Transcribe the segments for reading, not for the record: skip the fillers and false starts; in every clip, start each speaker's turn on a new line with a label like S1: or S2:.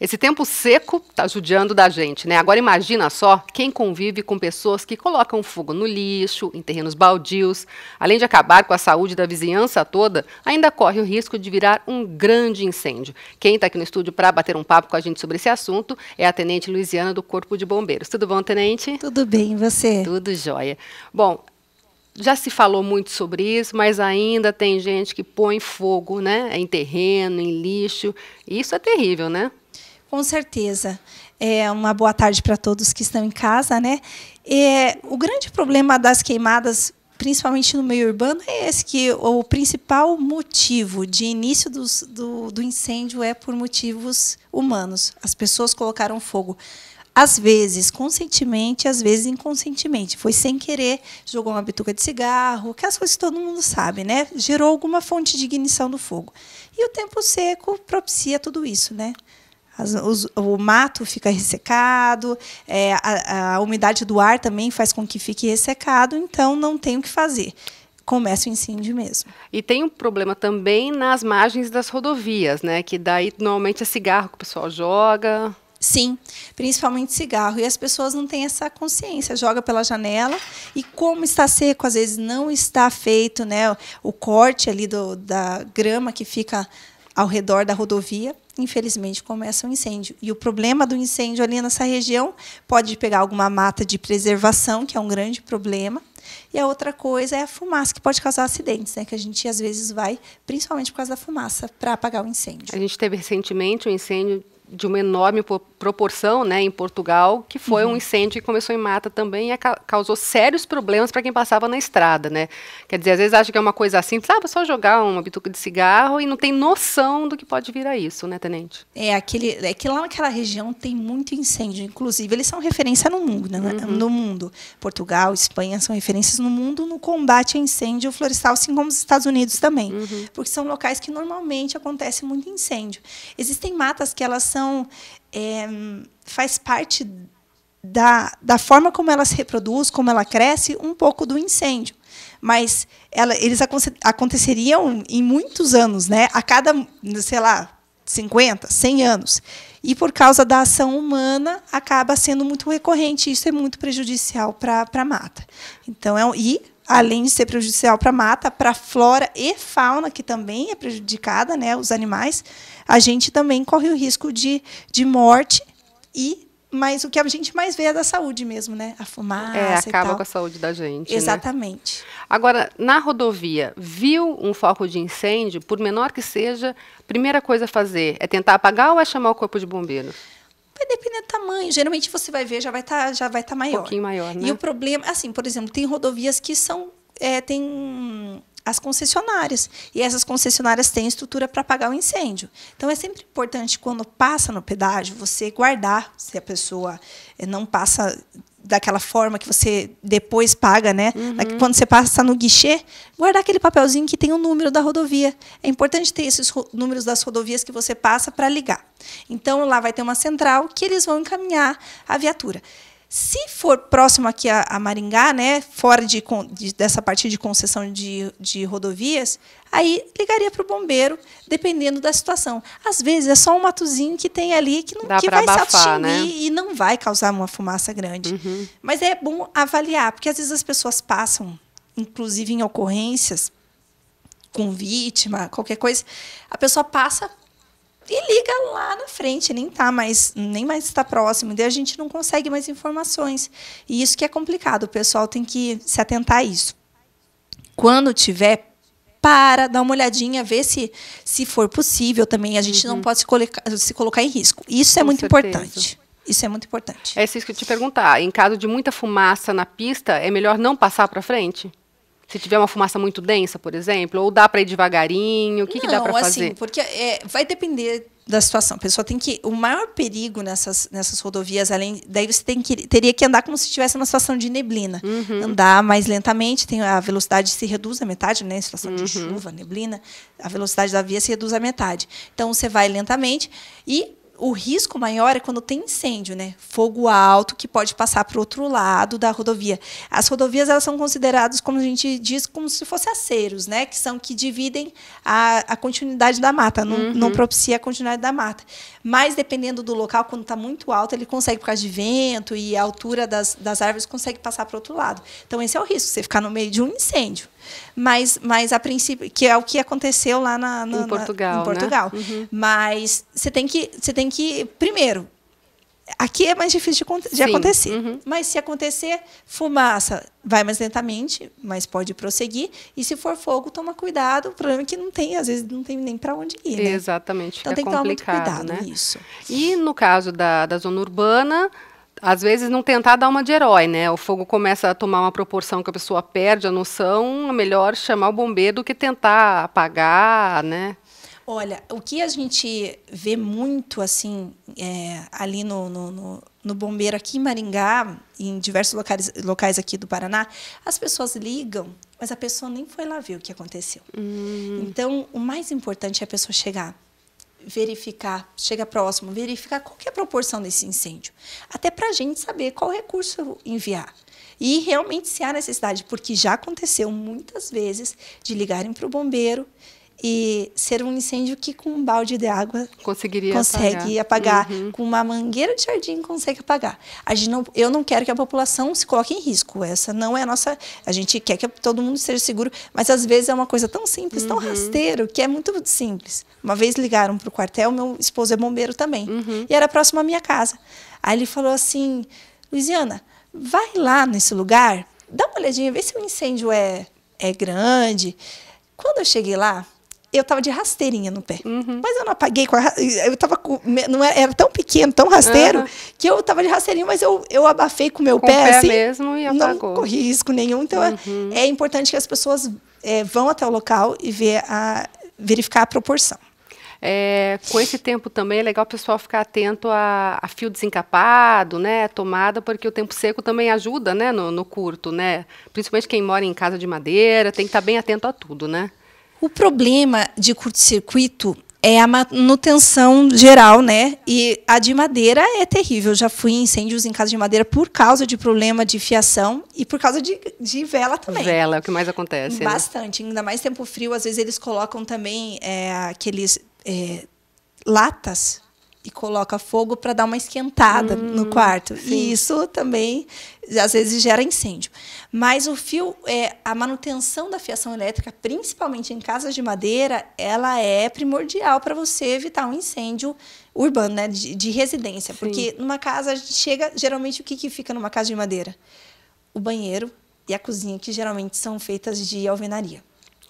S1: Esse tempo seco está judiando da gente, né? Agora imagina só quem convive com pessoas que colocam fogo no lixo, em terrenos baldios. Além de acabar com a saúde da vizinhança toda, ainda corre o risco de virar um grande incêndio. Quem está aqui no estúdio para bater um papo com a gente sobre esse assunto é a Tenente Luiziana do Corpo de Bombeiros. Tudo bom, Tenente?
S2: Tudo bem, e você?
S1: Tudo jóia. Bom, já se falou muito sobre isso, mas ainda tem gente que põe fogo, né? Em terreno, em lixo. Isso é terrível, né?
S2: Com certeza. Uma boa tarde para todos que estão em casa, né? O grande problema das queimadas, principalmente no meio urbano, é esse, que o principal motivo de início do incêndio é por motivos humanos. As pessoas colocaram fogo, às vezes conscientemente, às vezes inconscientemente. Foi sem querer, jogou uma bituca de cigarro, aquelas coisas que todo mundo sabe, né? Gerou alguma fonte de ignição do fogo. E o tempo seco propicia tudo isso, né? O mato fica ressecado, a umidade do ar também faz com que fique ressecado, então não tem o que fazer. Começa o incêndio mesmo.
S1: E tem um problema também nas margens das rodovias, né? Que daí normalmente é cigarro que o pessoal joga.
S2: Sim, principalmente cigarro. E as pessoas não têm essa consciência, joga pela janela e como está seco, às vezes não está feito, né, o corte ali da grama que fica ao redor da rodovia, infelizmente começa um incêndio. E o problema do incêndio ali nessa região pode pegar alguma mata de preservação, que é um grande problema, e a outra coisa é a fumaça, que pode causar acidentes, né? Que a gente às vezes vai, principalmente por causa da fumaça, para apagar o incêndio.
S1: A gente teve recentemente um incêndio de uma enorme proporção, né, em Portugal, que foi um incêndio que começou em mata também e causou sérios problemas para quem passava na estrada, né? Quer dizer, às vezes acha que é uma coisa assim, sabe, só jogar uma bituca de cigarro e não tem noção do que pode vir a isso, né, Tenente?
S2: Que lá naquela região tem muito incêndio, inclusive eles são referência no mundo, né? No mundo. Portugal, Espanha são referências no mundo no combate a incêndio florestal, assim como os Estados Unidos também, porque são locais que normalmente acontece muito incêndio. Existem matas que elas são faz parte da forma como ela se reproduz, como ela cresce, um pouco do incêndio. Mas eles aconteceriam em muitos anos, né? A cada, sei lá, 50, 100 anos. E, por causa da ação humana, acaba sendo muito recorrente. Isso é muito prejudicial para a mata. Então, além de ser prejudicial para a mata, para a flora e fauna, que também é prejudicada, né, os animais, a gente também corre o risco de morte, mas o que a gente mais vê é da saúde mesmo, né? A fumaça
S1: acaba
S2: e tal.
S1: com a saúde da gente.
S2: Exatamente.
S1: Né? Agora, na rodovia, viu um foco de incêndio, por menor que seja, primeira coisa a fazer é tentar apagar ou é chamar o corpo de bombeiros?
S2: Vai depender do tamanho. Geralmente você vai ver, já vai estar maior.
S1: Um pouquinho maior, né?
S2: E o problema, assim, por exemplo, tem rodovias que tem as concessionárias. E essas concessionárias têm estrutura para apagar o incêndio. Então, é sempre importante, quando passa no pedágio, você guardar, se a pessoa não passa daquela forma que você depois paga, né? Quando você passa no guichê, guardar aquele papelzinho que tem o número da rodovia. É importante ter esses números das rodovias que você passa para ligar. Então, lá vai ter uma central que eles vão encaminhar a viatura. Se for próximo aqui a Maringá, né, fora dessa parte de concessão de rodovias, aí ligaria para o bombeiro, dependendo da situação. Às vezes é só um matozinho que tem ali que vai
S1: abafar,
S2: se extinguir,
S1: né?
S2: E não vai causar uma fumaça grande. Mas é bom avaliar, porque às vezes as pessoas passam, inclusive em ocorrências com vítima, qualquer coisa, a pessoa passa e liga lá na frente, nem mais está próximo, daí a gente não consegue mais informações. E isso que é complicado, o pessoal tem que se atentar a isso. Quando tiver, dar uma olhadinha, ver se for possível também. A gente não pode se colocar em risco. Isso é muito importante. Isso é muito importante.
S1: É isso que eu te perguntar. Em caso de muita fumaça na pista, é melhor não passar para frente? Se tiver uma fumaça muito densa, por exemplo, ou dá para ir devagarinho, o que dá para fazer?
S2: Assim, porque vai depender da situação. A pessoa tem que... O maior perigo nessas rodovias, daí você teria que andar como se estivesse numa situação de neblina. Andar mais lentamente, a velocidade se reduz à metade, né? Em situação de chuva, neblina, a velocidade da via se reduz à metade. Então, você vai lentamente e o risco maior é quando tem incêndio, né? Fogo alto que pode passar para o outro lado da rodovia. As rodovias, elas são consideradas, como a gente diz, como se fossem aceros, né? Que dividem a continuidade da mata, não propicia a continuidade da mata. Mas, dependendo do local, quando está muito alto, ele consegue, por causa de vento e a altura das árvores, consegue passar para o outro lado. Então, esse é o risco, você ficar no meio de um incêndio. Mas a princípio, que é o que aconteceu lá
S1: em Portugal.
S2: Né? Mas você tem que primeiro, aqui é mais difícil de acontecer. Mas se acontecer, fumaça vai mais lentamente, mas pode prosseguir. E se for fogo, toma cuidado. O problema é que às vezes não tem nem para onde ir. Né?
S1: Exatamente,
S2: então
S1: fica
S2: tem que tomar muito
S1: complicado,
S2: cuidado,
S1: né?
S2: Isso.
S1: E no caso da zona urbana, às vezes não tentar dar uma de herói, né? O fogo começa a tomar uma proporção que a pessoa perde a noção, é melhor chamar o bombeiro do que tentar apagar, né?
S2: Olha, o que a gente vê muito assim ali no bombeiro aqui em Maringá, em diversos locais aqui do Paraná, as pessoas ligam, mas a pessoa nem foi lá ver o que aconteceu. Então, o mais importante é a pessoa chegar, verificar, chega próximo, verificar qual que é a proporção desse incêndio. Até para a gente saber qual recurso enviar. E realmente se há necessidade, porque já aconteceu muitas vezes de ligarem para o bombeiro e ser um incêndio que com um balde de água consegue apagar. Com uma mangueira de jardim consegue apagar. Eu não quero que a população se coloque em risco. Essa não é a nossa... A gente quer que todo mundo esteja seguro, mas às vezes é uma coisa tão simples, tão rasteiro, que é muito simples. Uma vez ligaram para o quartel, meu esposo é bombeiro também, e era próximo à minha casa. Aí ele falou assim, Luiziana, vai lá nesse lugar, dá uma olhadinha, vê se o incêndio é grande. Quando eu cheguei lá, eu estava de rasteirinha no pé. Mas eu não apaguei eu estava era tão pequeno, tão rasteiro, que eu estava de rasteirinha, mas eu abafei com o meu pé assim,
S1: mesmo e apagou.
S2: Não corri risco nenhum. Então, é importante que as pessoas vão até o local e verificar a proporção.
S1: Com esse tempo também é legal o pessoal ficar atento a fio desencapado, né, tomada, porque o tempo seco também ajuda, né, no curto, né? Principalmente quem mora em casa de madeira, tem que estar bem atento a tudo, né?
S2: O problema de curto-circuito é a manutenção geral, né? E a de madeira é terrível. Eu já fui em incêndios em casa de madeira por causa de problema de fiação e por causa de vela também.
S1: Vela é o que mais acontece.
S2: Bastante. Né? Ainda mais tempo frio, às vezes eles colocam também aqueles latas e coloca fogo para dar uma esquentada no quarto. Sim. E isso também, às vezes, gera incêndio. Mas o fio, a manutenção da fiação elétrica, principalmente em casas de madeira, ela é primordial para você evitar um incêndio urbano, né, de residência. Sim. Porque numa casa, a gente chega, geralmente, o que fica numa casa de madeira? O banheiro e a cozinha, que geralmente são feitas de alvenaria.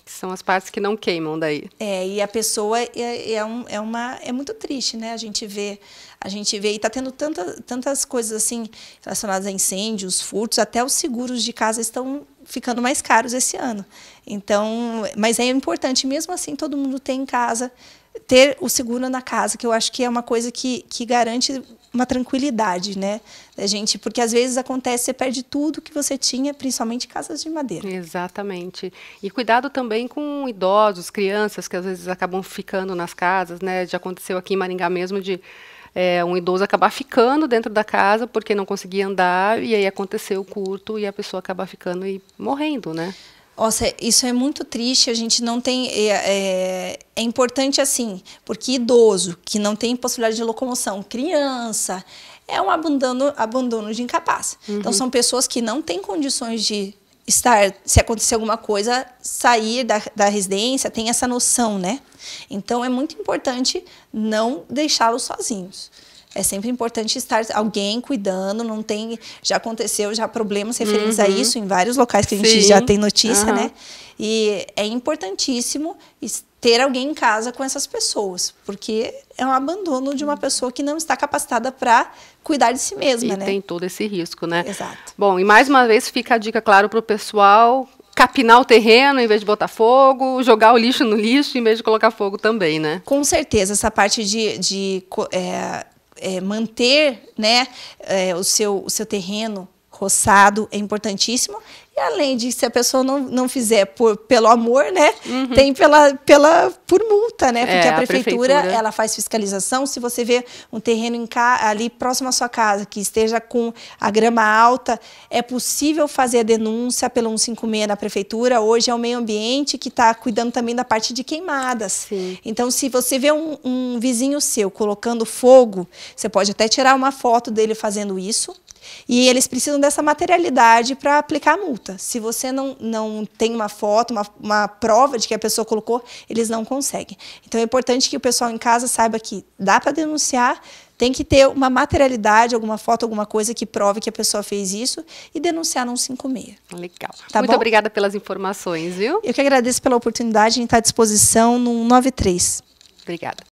S1: São as partes que não queimam daí.
S2: E a pessoa é muito triste, né? A gente vê e está tendo tantas coisas assim relacionadas a incêndios, furtos, até os seguros de casa estão ficando mais caros esse ano. Então, mas é importante, mesmo assim, todo mundo ter em casa, ter o seguro na casa, que eu acho que é uma coisa que garante uma tranquilidade, né, da gente, porque às vezes acontece, você perde tudo que você tinha, principalmente casas de madeira.
S1: Exatamente. E cuidado também com idosos, crianças, que às vezes acabam ficando nas casas, né, já aconteceu aqui em Maringá mesmo de um idoso acabar ficando dentro da casa porque não conseguia andar, e aí aconteceu o curto e a pessoa acabar ficando e morrendo, né.
S2: Nossa, isso é muito triste, a gente não tem... É importante assim, porque idoso, que não tem possibilidade de locomoção, criança, é um abandono de incapaz. Então, são pessoas que não têm condições de estar, se acontecer alguma coisa, sair da residência, tem essa noção, né? Então, é muito importante não deixá-los sozinhos. É sempre importante estar alguém cuidando, não tem... Já aconteceu problemas referentes a isso em vários locais que a gente já tem notícia, né? E é importantíssimo ter alguém em casa com essas pessoas, porque é um abandono de uma pessoa que não está capacitada para cuidar de si mesma, né?
S1: E tem todo esse risco, né?
S2: Exato.
S1: Bom, e mais uma vez fica a dica, claro, para o pessoal capinar o terreno em vez de botar fogo, jogar o lixo no lixo em vez de colocar fogo também, né?
S2: Com certeza, essa parte de manter, né, o seu terreno roçado é importantíssimo. E além de, se a pessoa não fizer pelo amor, né? Tem por multa, né? Porque a prefeitura, ela faz fiscalização. Se você vê um terreno ali próximo à sua casa, que esteja com a grama alta, é possível fazer a denúncia pelo 156 na prefeitura. Hoje é o meio ambiente que está cuidando também da parte de queimadas.
S1: Sim.
S2: Então, se você vê um vizinho seu colocando fogo, você pode até tirar uma foto dele fazendo isso. E eles precisam dessa materialidade para aplicar a multa. Se você não tem uma foto, uma prova de que a pessoa colocou, eles não conseguem. Então é importante que o pessoal em casa saiba que dá para denunciar, tem que ter uma materialidade, alguma foto, alguma coisa que prove que a pessoa fez isso e denunciar no 156.
S1: Legal.
S2: Tá
S1: Muito obrigada pelas informações, viu?
S2: Eu que agradeço pela oportunidade de estar à disposição no 193.
S1: Obrigada.